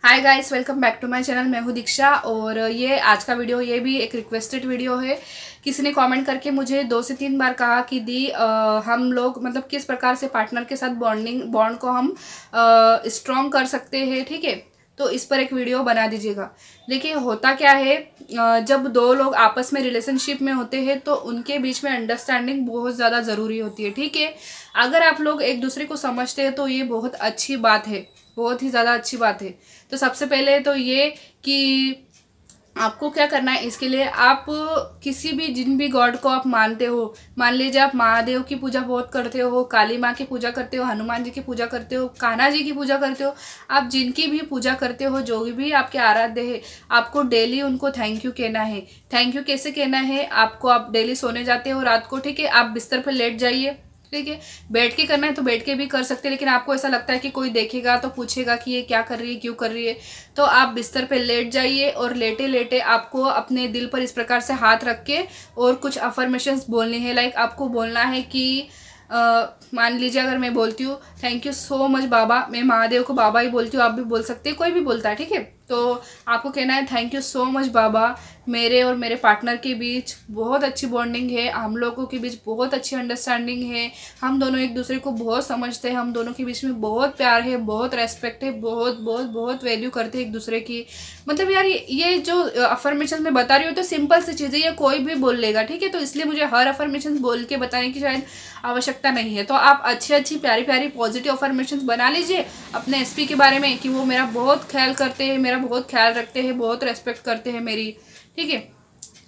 Hi guys, welcome back to my channel. मैं हूँ दीक्षा और ये आज का वीडियो ये भी एक रिक्वेस्टेड वीडियो है। किसी ने कमेंट करके मुझे 2 से 3 बार कहा कि दी हम लोग मतलब किस प्रकार से पार्टनर के साथ बॉन्ड को हम स्ट्रॉन्ग कर सकते हैं, ठीक है। तो इस पर एक वीडियो बना दीजिएगा। देखिए होता क्या है, जब दो लोग आपस में रिलेशनशिप में होते हैं तो उनके बीच में अंडरस्टैंडिंग बहुत ज़्यादा ज़रूरी होती है, ठीक है। अगर आप लोग एक दूसरे को समझते हैं तो ये बहुत अच्छी बात है, बहुत ही ज़्यादा अच्छी बात है। तो सबसे पहले तो ये कि आपको क्या करना है, इसके लिए आप किसी भी जिन भी गॉड को आप मानते हो, मान लीजिए आप महादेव की पूजा बहुत करते हो, काली माँ की पूजा करते हो, हनुमान जी की पूजा करते हो, कान्हा जी की पूजा करते हो, आप जिनकी भी पूजा करते हो, जो भी आपके आराध्य है, आपको डेली उनको थैंक यू कहना है। थैंक यू कैसे कहना है आपको, आप डेली सोने जाते हो रात को, ठीक है, आप बिस्तर पर लेट जाइए, ठीक है। बैठ के करना है तो बैठ के भी कर सकते हैं, लेकिन आपको ऐसा लगता है कि कोई देखेगा तो पूछेगा कि ये क्या कर रही है, क्यों कर रही है, तो आप बिस्तर पे लेट जाइए और लेटे लेटे आपको अपने दिल पर इस प्रकार से हाथ रख के और कुछ अफर्मेशंस बोलनी है। लाइक आपको बोलना है कि मान लीजिए अगर मैं बोलती हूँ थैंक यू सो मच बाबा, मैं महादेव को बाबा ही बोलती हूँ, आप भी बोल सकते हैं, कोई भी बोलता है, ठीक है। तो आपको कहना है थैंक यू सो मच बाबा, मेरे और मेरे पार्टनर के बीच बहुत अच्छी बॉन्डिंग है, हम लोगों के बीच बहुत अच्छी अंडरस्टैंडिंग है, हम दोनों एक दूसरे को बहुत समझते हैं, हम दोनों के बीच में बहुत प्यार है, बहुत रेस्पेक्ट है, बहुत बहुत बहुत वैल्यू करते हैं एक दूसरे की। मतलब यार ये जो अफर्मेशन मैं बता रही हूँ तो सिंपल सी चीज़ें ये कोई भी बोल लेगा, ठीक है। तो इसलिए मुझे हर अफर्मेशन बोल के बताने की शायद आवश्यकता नहीं है। तो आप अच्छी अच्छी प्यारी प्यारी पॉजिटिव अफर्मेशन बना लीजिए अपने एसपी के बारे में कि वो मेरा बहुत ख्याल करते हैं, मेरा बहुत ख्याल रखते हैं, बहुत रेस्पेक्ट करते हैं मेरी, ठीक है।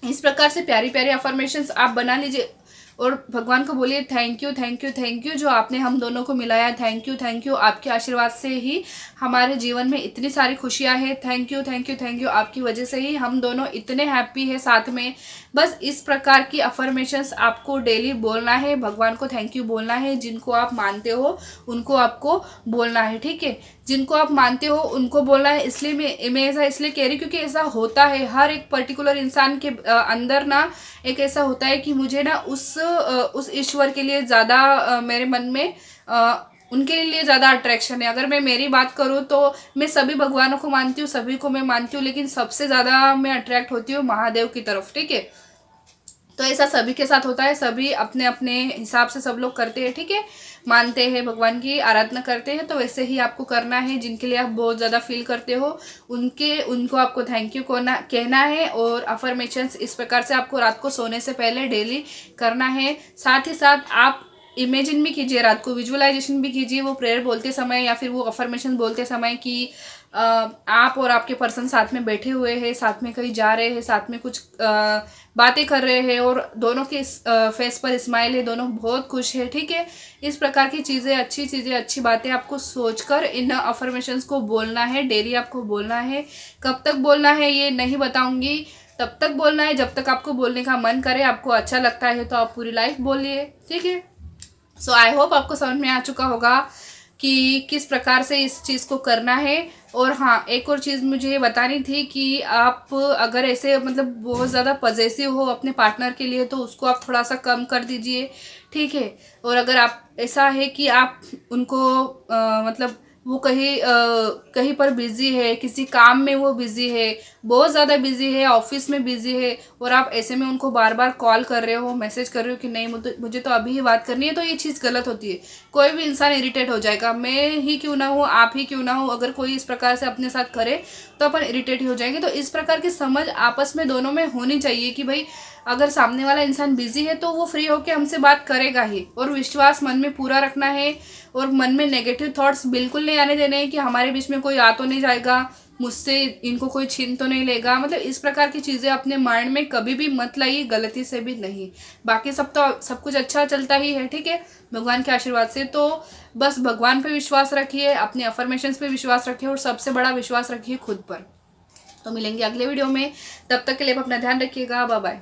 इस प्रकार से प्यारी प्यारी अफर्मेशंस आप बना लीजिए और भगवान को बोलिए thank you thank you thank you, जो आपने हम दोनों को मिलाया, थैंक यू, आपके आशीर्वाद से ही हमारे जीवन में इतनी सारी खुशियां हैं, thank you thank you thank you, आपकी वजह से ही हम दोनों इतने हैप्पी है साथ में। बस इस प्रकार की अफर्मेशंस आपको डेली बोलना है, भगवान को थैंक यू बोलना है, जिनको आप मानते हो उनको आपको बोलना है, ठीक है। जिनको आप मानते हो उनको बोलना है। इसलिए मैं ऐसा इसलिए कह रही क्योंकि ऐसा होता है हर एक पर्टिकुलर इंसान के अंदर ना एक ऐसा होता है कि मुझे ना उस ईश्वर के लिए ज़्यादा मेरे मन में उनके लिए ज़्यादा अट्रैक्शन है। अगर मैं मेरी बात करूँ तो मैं सभी भगवानों को मानती हूँ, सभी को मैं मानती हूँ, लेकिन सबसे ज़्यादा मैं अट्रैक्ट होती हूँ महादेव की तरफ, ठीक है। तो ऐसा सभी के साथ होता है, सभी अपने अपने हिसाब से सब लोग करते हैं, ठीक है, मानते हैं, भगवान की आराधना करते हैं। तो वैसे ही आपको करना है, जिनके लिए आप बहुत ज़्यादा फील करते हो उनको आपको थैंक यू कहना है। और अफर्मेशंस इस प्रकार से आपको रात को सोने से पहले डेली करना है। साथ ही साथ आप इमेजिन भी कीजिए, रात को विजुअलाइजेशन भी कीजिए वो प्रेयर बोलते समय या फिर वो अफर्मेशन बोलते समय कि आप और आपके पर्सन साथ में बैठे हुए हैं, साथ में कहीं जा रहे हैं, साथ में कुछ बातें कर रहे हैं और दोनों के फेस पर स्माइल है, दोनों बहुत खुश है, ठीक है। इस प्रकार की चीज़ें, अच्छी बातें आपको सोचकर इन अफर्मेशंस को बोलना है, डेली आपको बोलना है। कब तक बोलना है ये नहीं बताऊंगी, तब तक बोलना है जब तक आपको बोलने का मन करे, आपको अच्छा लगता है तो आप पूरी लाइफ बोलिए, ठीक है। सो आई होप आपको समझ में आ चुका होगा कि किस प्रकार से इस चीज़ को करना है। और हाँ, एक और चीज़ मुझे ये बतानी थी कि आप अगर ऐसे मतलब बहुत ज़्यादा पजेसिव हो अपने पार्टनर के लिए तो उसको आप थोड़ा सा कम कर दीजिए, ठीक है। और अगर आप ऐसा है कि आप उनको मतलब वो कहीं पर बिजी है, किसी काम में वो बिजी है, बहुत ज़्यादा बिजी है, ऑफिस में बिजी है, और आप ऐसे में उनको बार बार कॉल कर रहे हो, मैसेज कर रहे हो कि नहीं मुझे तो अभी ही बात करनी है, तो ये चीज़ गलत होती है। कोई भी इंसान इरिटेट हो जाएगा, मैं ही क्यों ना हूँ, आप ही क्यों ना हो, अगर कोई इस प्रकार से अपने साथ करे तो अपन इरिटेट ही हो जाएंगे। तो इस प्रकार की समझ आपस में दोनों में होनी चाहिए कि भाई अगर सामने वाला इंसान बिजी है तो वो फ्री होकर हमसे बात करेगा ही। और विश्वास मन में पूरा रखना है और मन में नेगेटिव थॉट्स बिल्कुल नहीं आने देने हैं कि हमारे बीच में कोई आ तो नहीं जाएगा, मुझसे इनको कोई छीन तो नहीं लेगा। मतलब इस प्रकार की चीज़ें अपने माइंड में कभी भी मत लाइए, गलती से भी नहीं। बाकी सब कुछ अच्छा चलता ही है, ठीक है, भगवान के आशीर्वाद से। तो बस भगवान पे विश्वास रखिए, अपने अफर्मेशंस पे विश्वास रखिए और सबसे बड़ा विश्वास रखिए खुद पर। तो मिलेंगे अगले वीडियो में, तब तक के लिए आप अपना ध्यान रखिएगा, बाय बाय।